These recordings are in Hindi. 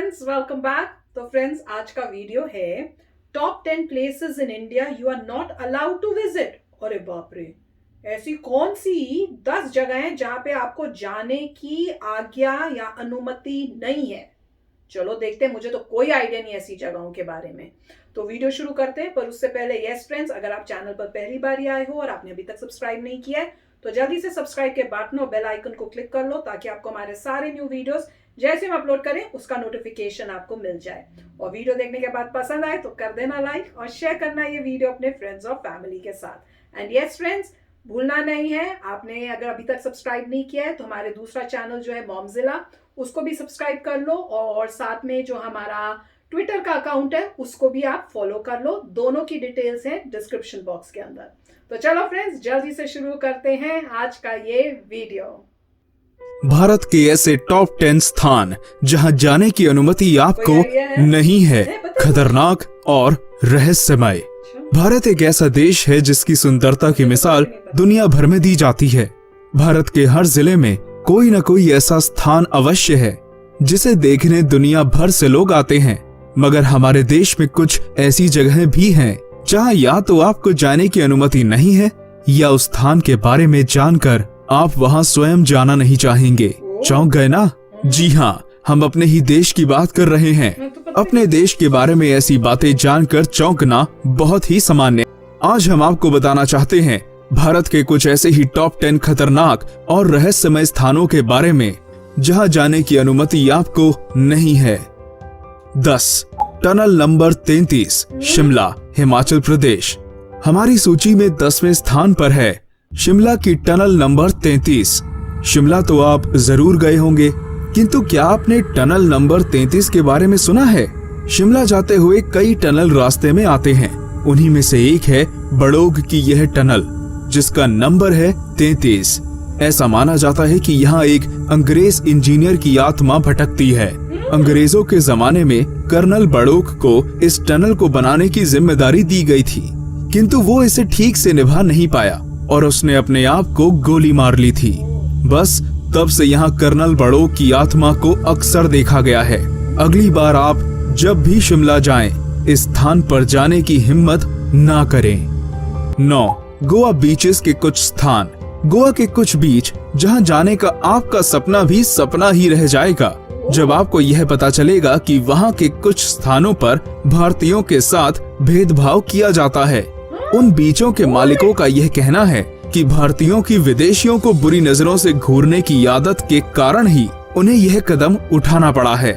Friends, welcome back. तो फ्रेंड्स, आज का वीडियो है top 10 places in India you are not allowed to visit. अरे बाप रे, ऐसी कौन सी 10 जगह हैं जहां पे आपको जाने की आज्ञा या अनुमति नहीं है। चलो देखते हैं, मुझे तो कोई आइडिया नहीं ऐसी जगहों के बारे में। तो वीडियो शुरू करते हैं, पर उससे पहले यस फ्रेंड्स, अगर आप चैनल पर पहली बार ही आए हो और आपने अभी तक सब्सक्राइब नहीं किया है तो जल्दी से सब्सक्राइब के बटन और बेल आइकन को क्लिक कर लो, ताकि आपको हमारे सारे न्यू वीडियोस जैसे हम अपलोड करें उसका नोटिफिकेशन आपको मिल जाए। और वीडियो देखने के बाद पसंद आए तो कर देना लाइक और शेयर करना ये वीडियो अपने फ्रेंड्स और फैमिली के साथ। एंड यस फ्रेंड्स, भूलना नहीं है, आपने अगर अभी तक सब्सक्राइब नहीं किया है तो हमारे दूसरा चैनल जो है मॉमजिला, उसको भी सब्सक्राइब कर लो, और साथ में जो हमारा ट्विटर का अकाउंट है उसको भी आप फॉलो कर लो। दोनों की डिटेल्स हैं डिस्क्रिप्शन बॉक्स के अंदर। तो चलो फ्रेंड्स, जल्दी से शुरू करते हैं आज का ये वीडियो। भारत के ऐसे टॉप 10 स्थान जहां जाने की अनुमति आपको नहीं है, खतरनाक और रहस्यमय। भारत एक ऐसा देश है जिसकी सुंदरता की मिसाल दुनिया भर में दी जाती है। भारत के हर जिले में कोई न कोई ऐसा स्थान अवश्य है जिसे देखने दुनिया भर से लोग आते हैं। मगर हमारे देश में कुछ ऐसी जगहें भी हैं जहां या तो आपको जाने की अनुमति नहीं है या उस स्थान के बारे में जानकर आप वहां स्वयं जाना नहीं चाहेंगे। चौंक गए ना? जी हाँ, हम अपने ही देश की बात कर रहे हैं। अपने देश के बारे में ऐसी बातें जानकर चौंकना बहुत ही सामान्य। आज हम आपको बताना चाहते हैं भारत के कुछ ऐसे ही टॉप 10 खतरनाक और रहस्यमय स्थानों के बारे में जहां जाने की अनुमति आपको नहीं है। 10, टनल नंबर 33, शिमला, हिमाचल प्रदेश। हमारी सूची में 10वें स्थान पर है शिमला की टनल नंबर 33। शिमला तो आप जरूर गए होंगे, किंतु क्या आपने टनल नंबर 33 के बारे में सुना है? शिमला जाते हुए कई टनल रास्ते में आते हैं, उन्हीं में से एक है बड़ोग की यह टनल, जिसका नंबर है 33। ऐसा माना जाता है कि यहाँ एक अंग्रेज इंजीनियर की आत्मा भटकती है। अंग्रेजों के जमाने में कर्नल बड़ोग को इस टनल को बनाने की जिम्मेदारी दी गई थी, किंतु वो इसे ठीक से निभा नहीं पाया और उसने अपने आप को गोली मार ली थी। बस तब से यहाँ कर्नल बड़ोग की आत्मा को अक्सर देखा गया है। अगली बार आप जब भी शिमला जाएं, इस स्थान पर जाने की हिम्मत ना करें। 9, गोवा बीचेस के कुछ स्थान। गोवा के कुछ बीच जहाँ जाने का आपका सपना भी सपना ही रह जाएगा जब आपको यह पता चलेगा कि वहाँ के कुछ स्थानों पर भारतीयों के साथ भेदभाव किया जाता है। उन बीचों के मालिकों का यह कहना है कि भारतीयों की विदेशियों को बुरी नजरों से घूरने की आदत के कारण ही उन्हें यह कदम उठाना पड़ा है।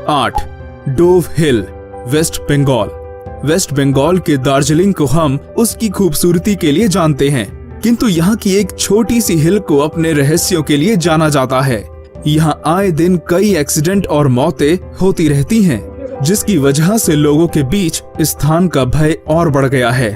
8, डोव हिल, वेस्ट बंगाल। वेस्ट बंगाल के दार्जिलिंग को हम उसकी खूबसूरती के लिए जानते हैं, किंतु यहाँ की एक छोटी सी हिल को अपने रहस्यों के लिए जाना जाता है। यहाँ आए दिन कई एक्सीडेंट और मौतें होती रहती हैं, जिसकी वजह से लोगों के बीच इस स्थान का भय और बढ़ गया है।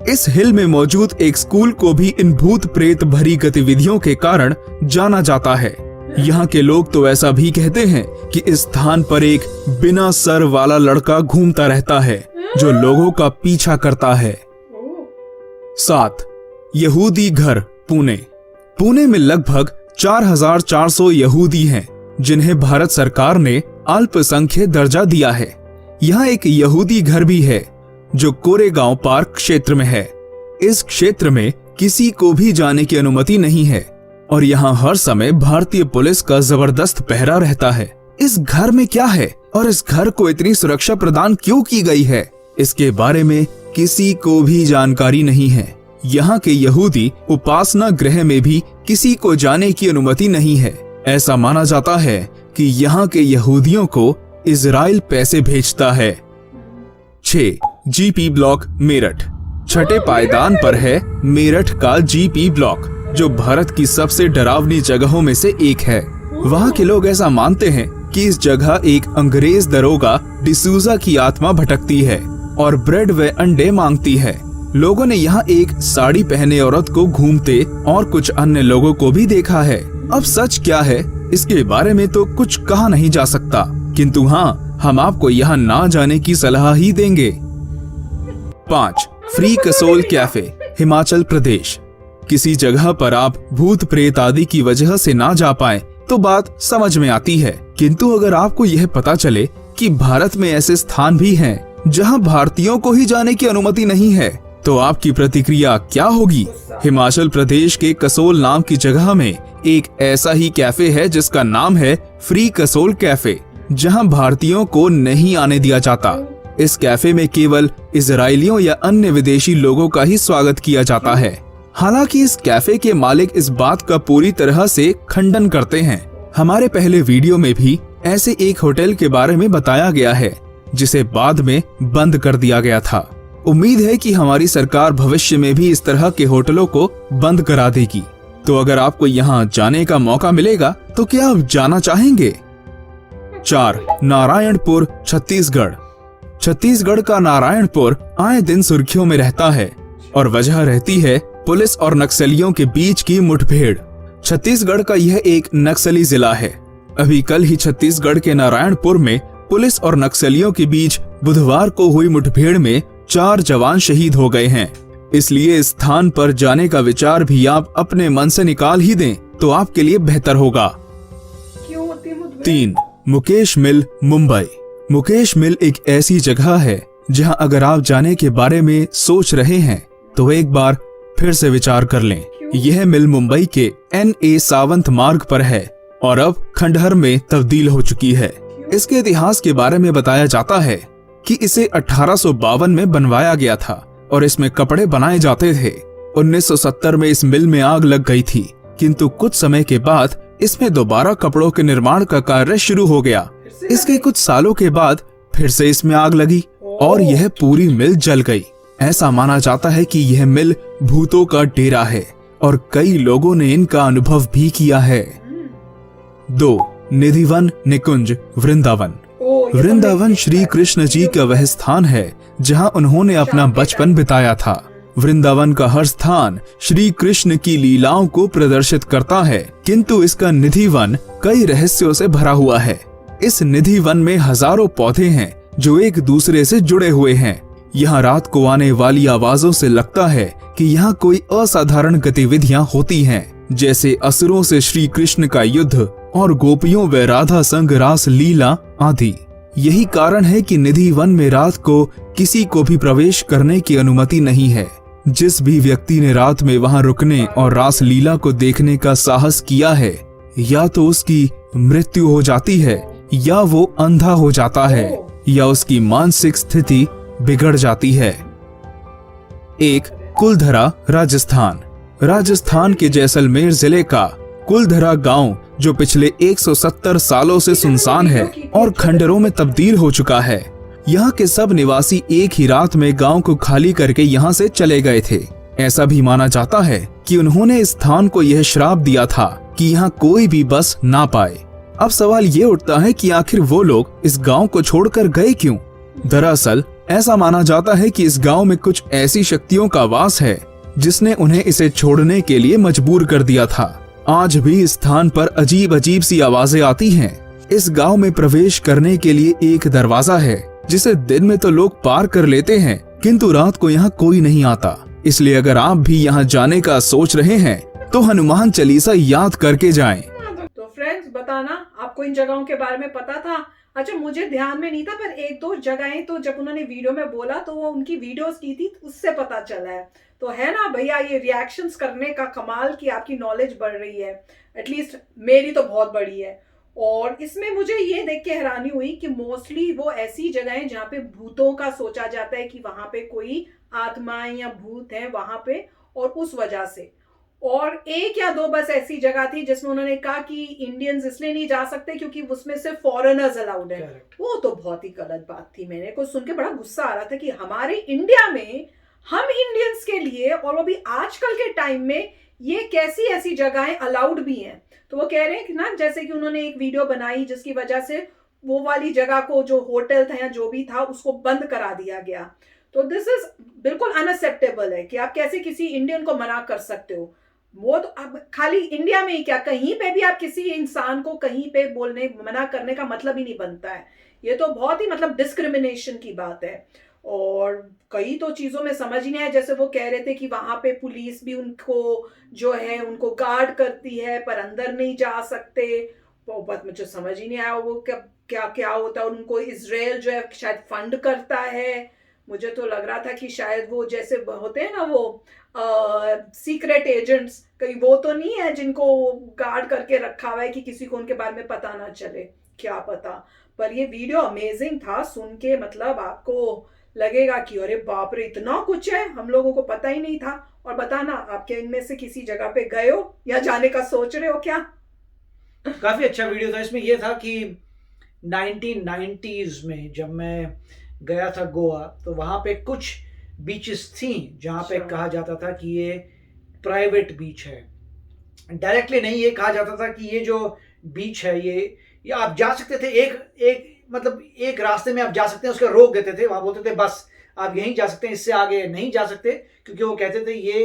इस हिल में मौजूद एक स्कूल को भी इन भूत प्रेत भरी गतिविधियों के कारण जाना जाता है। यहाँ के लोग तो ऐसा भी कहते हैं कि इस स्थान पर एक बिना सर वाला लड़का घूमता रहता है जो लोगों का पीछा करता है। 7, यहूदी घर, पुणे। पुणे में लगभग 4400 यहूदी हैं, जिन्हें भारत सरकार ने अल्पसंख्यक दर्जा दिया है। यहाँ एक यहूदी घर भी है जो कोरेगांव पार्क क्षेत्र में है। इस क्षेत्र में किसी को भी जाने की अनुमति नहीं है और यहाँ हर समय भारतीय पुलिस का जबरदस्त पहरा रहता है। इस घर में क्या है और इस घर को इतनी सुरक्षा प्रदान क्यों की गई है, इसके बारे में किसी को भी जानकारी नहीं है। यहाँ के यहूदी उपासना गृह में भी किसी को जाने की अनुमति नहीं है। ऐसा माना जाता है कि यहाँ के यहूदियों को इजराइल पैसे भेजता है। 6, जीपी ब्लॉक, मेरठ। छठे पायदान पर है मेरठ का जीपी ब्लॉक, जो भारत की सबसे डरावनी जगहों में से एक है। वहाँ के लोग ऐसा मानते हैं कि इस जगह एक अंग्रेज दरोगा डिसूजा की आत्मा भटकती है और ब्रेड व अंडे मांगती है। लोगों ने यहाँ एक साड़ी पहने औरत को घूमते और कुछ अन्य लोगों को भी देखा है। अब सच क्या है इसके बारे में तो कुछ कहा नहीं जा सकता, किंतु हाँ, हम आपको यहाँ ना जाने की सलाह ही देंगे। 5, फ्री कसोल कैफे, हिमाचल प्रदेश। किसी जगह पर आप भूत प्रेत आदि की वजह से ना जा पाए तो बात समझ में आती है, किंतु अगर आपको यह पता चले कि भारत में ऐसे स्थान भी हैं जहां भारतीयों को ही जाने की अनुमति नहीं है, तो आपकी प्रतिक्रिया क्या होगी? हिमाचल प्रदेश के कसोल नाम की जगह में एक ऐसा ही कैफे है जिसका नाम है फ्री कसोल कैफे, जहां भारतीयों को नहीं आने दिया जाता। इस कैफे में केवल इजरायलियों या अन्य विदेशी लोगों का ही स्वागत किया जाता है। हालांकि इस कैफे के मालिक इस बात का पूरी तरह से खंडन करते हैं। हमारे पहले वीडियो में भी ऐसे एक होटल के बारे में बताया गया है जिसे बाद में बंद कर दिया गया था। उम्मीद है कि हमारी सरकार भविष्य में भी इस तरह के होटलों को बंद करा देगी। तो अगर आपको यहाँ जाने का मौका मिलेगा तो क्या आप जाना चाहेंगे? 4. नारायणपुर, छत्तीसगढ़। छत्तीसगढ़ का नारायणपुर आए दिन सुर्खियों में रहता है और वजह रहती है पुलिस और नक्सलियों के बीच की मुठभेड़। छत्तीसगढ़ का यह एक नक्सली जिला है। अभी कल ही छत्तीसगढ़ के नारायणपुर में पुलिस और नक्सलियों के बीच बुधवार को हुई मुठभेड़ में 4 जवान शहीद हो गए हैं। इसलिए इस स्थान पर जाने का विचार भी आप अपने मन से निकाल ही दें तो आपके लिए बेहतर होगा। 3. मुकेश मिल, मुंबई। मुकेश मिल एक ऐसी जगह है जहां अगर आप जाने के बारे में सोच रहे हैं तो एक बार फिर से विचार कर लें। यह मिल मुंबई के NA सावंत मार्ग पर है और अब खंडहर में तब्दील हो चुकी है। इसके इतिहास के बारे में बताया जाता है कि इसे 1852 में बनवाया गया था और इसमें कपड़े बनाए जाते थे। 1970 में इस मिल में आग लग गई थी, किंतु कुछ समय के बाद इसमें दोबारा कपड़ों के निर्माण का कार्य शुरू हो गया। इसके कुछ सालों के बाद फिर से इसमें आग लगी और यह पूरी मिल जल गई। ऐसा माना जाता है कि यह मिल भूतों का डेरा है और कई लोगों ने इनका अनुभव भी किया है। 2. निधिवन निकुंज, वृंदावन। वृंदावन श्री कृष्ण जी का वह स्थान है जहां उन्होंने अपना बचपन बिताया था। वृंदावन का हर स्थान श्री कृष्ण की लीलाओं को प्रदर्शित करता है, किंतु इसका निधिवन कई रहस्यों से भरा हुआ है। इस निधिवन में हजारों पौधे हैं जो एक दूसरे से जुड़े हुए हैं। यहाँ रात को आने वाली आवाजों से लगता है कि यहाँ कोई असाधारण गतिविधियाँ होती हैं, जैसे असुरों से श्री कृष्ण का युद्ध और गोपियों व राधा संग रास लीला आदि। यही कारण है कि निधि वन में रात को किसी को भी प्रवेश करने की अनुमति नहीं है। जिस भी व्यक्ति ने रात में वहां रुकने और रास लीला को देखने का साहस किया है, या तो उसकी मृत्यु हो जाती है, या वो अंधा हो जाता है, या उसकी मानसिक स्थिति बिगड़ जाती है। 1. कुलधरा, राजस्थान। राजस्थान के जैसलमेर जिले का कुलधरा गांव, जो पिछले 170 सालों से सुनसान है और खंडरों में तब्दील हो चुका है। यहाँ के सब निवासी एक ही रात में गांव को खाली करके यहाँ से चले गए थे। ऐसा भी माना जाता है कि उन्होंने इस स्थान को यह श्राप दिया था कि यहाँ कोई भी बस ना पाए। अब सवाल ये उठता है कि आखिर वो लोग इस गांव को छोड़कर गए क्यों? दरअसल ऐसा माना जाता है कि इस गांव में कुछ ऐसी शक्तियों का वास है जिसने उन्हें इसे छोड़ने के लिए मजबूर कर दिया था। आज भी इस स्थान पर अजीब अजीब सी आवाजें आती हैं। इस गांव में प्रवेश करने के लिए एक दरवाजा है जिसे दिन में तो लोग पार कर लेते हैं, किंतु रात को यहाँ कोई नहीं आता। इसलिए अगर आप भी यहाँ जाने का सोच रहे हैं तो हनुमान चालीसा याद करके जाएं। तो फ्रेंड्स, बताना आपको इन जगहों के बारे में पता था? अच्छा, मुझे ध्यान में नहीं था, पर एक दो जगहें तो जब उन्होंने वीडियो में बोला तो वो उनकी वीडियोस की थी, उससे पता चला है। तो है ना भैया, ये रिएक्शंस करने का कमाल की आपकी नॉलेज बढ़ रही है। एटलीस्ट मेरी तो बहुत बड़ी है। और इसमें मुझे ये देख के हैरानी हुई कि मोस्टली वो ऐसी जगहें जहाँ पे भूतों का सोचा जाता है कि वहां पे कोई आत्माएं या भूत हैं वहां पे, और उस वजह से। और एक या दो बस ऐसी जगह थी जिसमें उन्होंने कहा कि इंडियंस इसलिए नहीं जा सकते क्योंकि उसमें सिर्फ फॉरेनर्स अलाउड है। वो तो बहुत ही गलत बात थी। मेरे को सुन के बड़ा गुस्सा आ रहा था कि हमारे इंडिया में हम इंडियंस के लिए, और वो भी आजकल के टाइम में, ये कैसी ऐसी जगहें अलाउड भी हैं। तो वो कह रहे हैं कि ना, जैसे कि उन्होंने एक वीडियो बनाई जिसकी वजह से वो वाली जगह को, जो होटल था या जो भी था, उसको बंद करा दिया गया। तो दिस इज बिल्कुल अनएक्सेप्टेबल है कि आप कैसे किसी इंडियन को मना कर सकते हो। वो तो अब खाली इंडिया में ही क्या, कहीं पे भी आप किसी इंसान को कहीं पे बोलने मना करने का मतलब ही नहीं बनता है। ये तो बहुत ही मतलब डिस्क्रिमिनेशन की बात है। और कई तो चीजों में समझ ही नहीं आया। जैसे वो कह रहे थे कि वहां पे पुलिस भी उनको जो है उनको गार्ड करती है पर अंदर नहीं जा सकते। वो बात मुझे समझ ही नहीं आया वो क्या क्या क्या होता है। उनको इजराइल जो है शायद फंड करता है। मुझे तो लग रहा था कि शायद वो जैसे होते हैं ना वो सीक्रेट एजेंट्स, कहीं वो तो नहीं है जिनको गार्ड करके रखा हुआ है कि किसी को उनके बारे में पता ना चले, क्या पता। पर ये वीडियो अमेजिंग था सुन के, मतलब आपको लगेगा कि अरे बाप रे इतना कुछ है, हम लोगों को पता ही नहीं था। और बताना आपके इनमें से किसी जगह पे गए हो या जाने का सोच रहे हो क्या? काफी अच्छा वीडियो था। इसमें यह था कि 1990s में जब मैं गया था गोवा, तो वहां पे कुछ बीचेस थी जहां पे कहा जाता था कि ये प्राइवेट बीच है। डायरेक्टली नहीं ये कहा जाता था कि ये जो बीच है ये आप जा सकते थे, एक रास्ते में आप जा सकते हैं, उसका रोक देते थे, वहां बोलते थे बस आप यहीं जा सकते हैं, इससे आगे नहीं जा सकते, क्योंकि वो कहते थे ये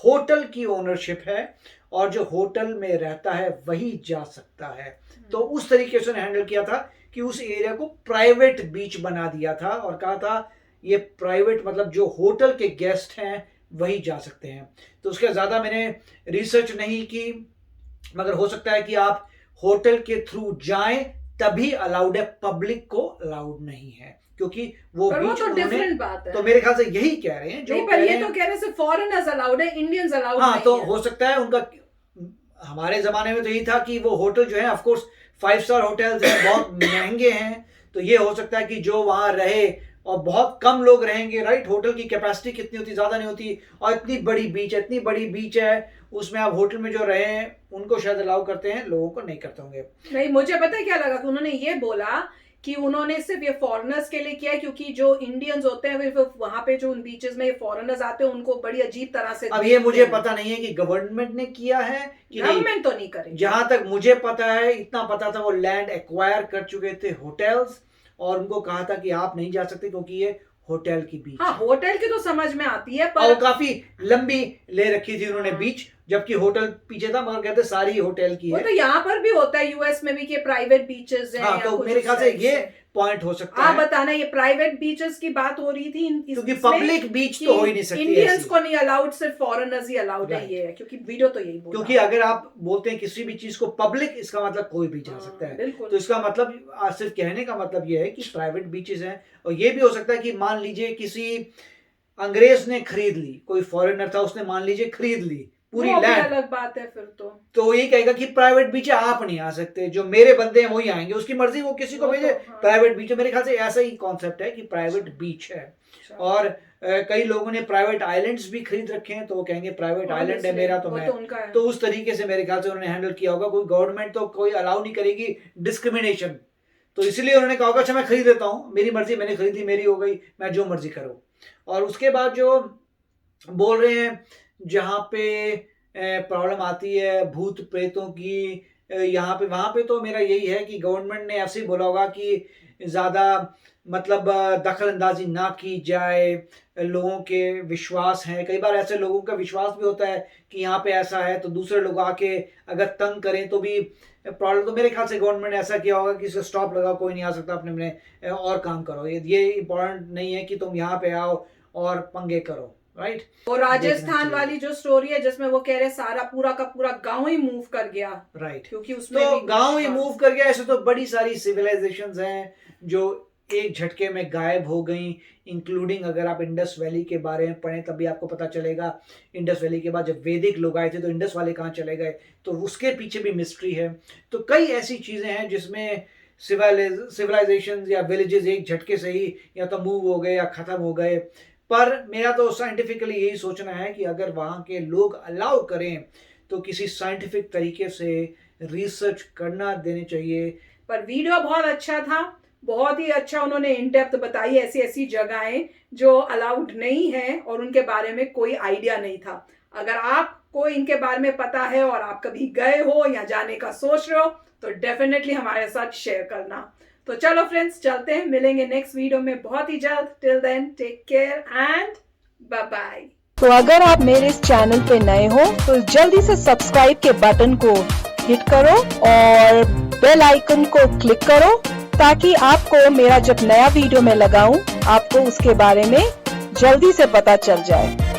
होटल की ओनरशिप है और जो होटल में रहता है वही जा सकता है। तो उस तरीके से उन्होंने हैंडल किया था कि उस एरिया को प्राइवेट बीच बना दिया था और कहा था ये प्राइवेट मतलब जो होटल के गेस्ट हैं वही जा सकते हैं। तो उसके ज़्यादा मैंने रिसर्च नहीं की, मगर हो सकता है कि आप होटल के थ्रू जाएं तभी अलाउड है, पब्लिक को अलाउड नहीं है, क्योंकि वो बीच तो डिफरेंट बात है। तो मेरे ख्याल से यही कह रहे हैं जो नहीं, पर ये तो कह रहे हैं फॉरेनर्स अलाउड है, इंडियंस अलाउड नहीं है। तो हो सकता है उनका, हमारे जमाने में तो यही था कि वो होटल जो है ऑफ कोर्स 5 स्टार होटल्स हैं, बहुत महंगे हैं, तो ये हो सकता है कि जो वहां रहे और बहुत कम लोग रहेंगे, राइट। होटल की कैपेसिटी कितनी होती, ज्यादा नहीं होती, और इतनी बड़ी बीच है उसमें आप होटल में जो रहे हैं उनको शायद अलाउ करते हैं, लोगों को नहीं करते होंगे। नहीं, मुझे पता है क्या लगा कि उन्होंने ये बोला कि उन्होंने सिर्फ ये फॉरेनर्स के लिए किया है, क्योंकि जो इंडियंस होते हैं वहां पे जो उन बीचेस में फॉरेनर्स आते हैं उनको बड़ी अजीब तरह से। अब ये मुझे पता नहीं है कि गवर्नमेंट ने किया है कि गवर्नमेंट तो नहीं करेगी। जहां तक मुझे पता है, इतना पता था वो लैंड एक्वायर कर चुके थे होटल्स और उनको कहा था कि आप नहीं जा सकते क्योंकि ये होटल की बीच। हाँ, होटल की तो समझ में आती है, पर और काफी लंबी ले रखी थी उन्होंने बीच, जबकि होटल पीछे था, मगर कहते सारी होटल की है। वो तो यहाँ पर भी होता है, यूएस में भी कि प्राइवेट बीचेस हैं। हाँ, तो मेरे ख्याल से ये पॉइंट हो सकता है। आप बताना, ये प्राइवेट बीचेस की बात हो रही थी, क्योंकि पब्लिक बीच तो हो ही नहीं सकती, इंडियंस को नहीं अलाउड, सिर्फ फॉरेनर्स ही अलाउड है। ये क्योंकि वीडियो तो यही बोला, क्योंकि अगर आप बोलते हैं किसी भी चीज को पब्लिक, इसका मतलब कोई भी जा सकता है। तो इसका मतलब सिर्फ कहने का मतलब ये है कि प्राइवेट बीचेस हैं। और ये भी हो सकता है कि मान लीजिए किसी अंग्रेज ने खरीद ली, कोई फॉरेनर था उसने मान लीजिए खरीद ली पूरी लैंड, अलग बात है फिर तो ये कहेगा कि प्राइवेट बीच है, आप नहीं आ सकते, जो मेरे बंदे हैं वही आएंगे, उसकी मर्जी, वो किसी को भेजे। प्राइवेट बीच, मेरे ख्याल से ऐसा ही कॉन्सेप्ट है कि प्राइवेट बीच है। और कई लोगों ने प्राइवेट आइलैंड्स भी खरीद रखे हैं, तो वो कहेंगे प्राइवेट आइलैंड है मेरा, तो मैं तो उस तरीके से मेरे ख्याल से उन्होंने हैंडल किया होगा। कोई गवर्नमेंट तो कोई अलाउ नहीं करेगी डिस्क्रिमिनेशन, तो इसलिए उन्होंने कहा होगा अच्छा मैं खरीद लेता हूँ, मेरी मर्जी, मैंने खरीदी, मेरी हो गई, मैं जो मर्जी करूँ। और उसके बाद जो बोल रहे हैं जहाँ पे प्रॉब्लम आती है भूत प्रेतों की, यहाँ पे वहाँ पे, तो मेरा यही है कि गवर्नमेंट ने ऐसे ही बोला होगा कि ज़्यादा मतलब दखल अंदाजी ना की जाए, लोगों के विश्वास हैं, कई बार ऐसे लोगों का विश्वास भी होता है कि यहाँ पे ऐसा है, तो दूसरे लोग आके अगर तंग करें तो भी प्रॉब्लम। तो मेरे ख्याल से गवर्नमेंट ने ऐसा किया होगा कि इसको स्टॉप लगाओ, कोई नहीं आ सकता, अपने में और काम करो, ये इम्पोर्टेंट नहीं है कि तुम यहाँ पे आओ और पंगे करो, राइट। और राजस्थान वाली जो स्टोरी है जिसमें वो कह रहे सारा पूरा का पूरा गांव ही मूव कर गया, राइट, क्योंकि उसमें तो गांव ही मूव कर गया। ऐसे तो बड़ी सारी सिविलाइजेशंस हैं जो एक झटके में गायब हो गई, इंक्लूडिंग अगर आप इंडस वैली के बारे में पढ़ें तभी आपको पता चलेगा, इंडस वैली के बाद जब वैदिक लोग आए थे तो इंडस वाले कहाँ चले गए, तो उसके पीछे भी मिस्ट्री है। तो कई ऐसी चीजें हैं जिसमें सिविलाइजेशन या विलेजेस एक झटके से ही या तो मूव हो गए या खत्म हो गए। पर मेरा तो साइंटिफिकली यही सोचना है कि अगर वहाँ के लोग अलाउ करें तो किसी साइंटिफिक तरीके से रिसर्च करना देने चाहिए। पर वीडियो बहुत अच्छा था, बहुत ही अच्छा उन्होंने इन डेप्थ बताई, ऐसी ऐसी जगहें जो अलाउड नहीं है और उनके बारे में कोई आइडिया नहीं था। अगर आपको इनके बारे में पता है और आप कभी गए हो या जाने का सोच रहे हो तो डेफिनेटली हमारे साथ शेयर करना। तो चलो फ्रेंड्स, चलते हैं, मिलेंगे नेक्स्ट वीडियो में बहुत ही जल्द। Till then take care and bye bye. तो अगर आप मेरे इस चैनल पे नए हो तो जल्दी से सब्सक्राइब के बटन को हिट करो और बेल आइकन को क्लिक करो ताकि आपको मेरा जब नया वीडियो मैं लगाऊं आपको उसके बारे में जल्दी से पता चल जाए।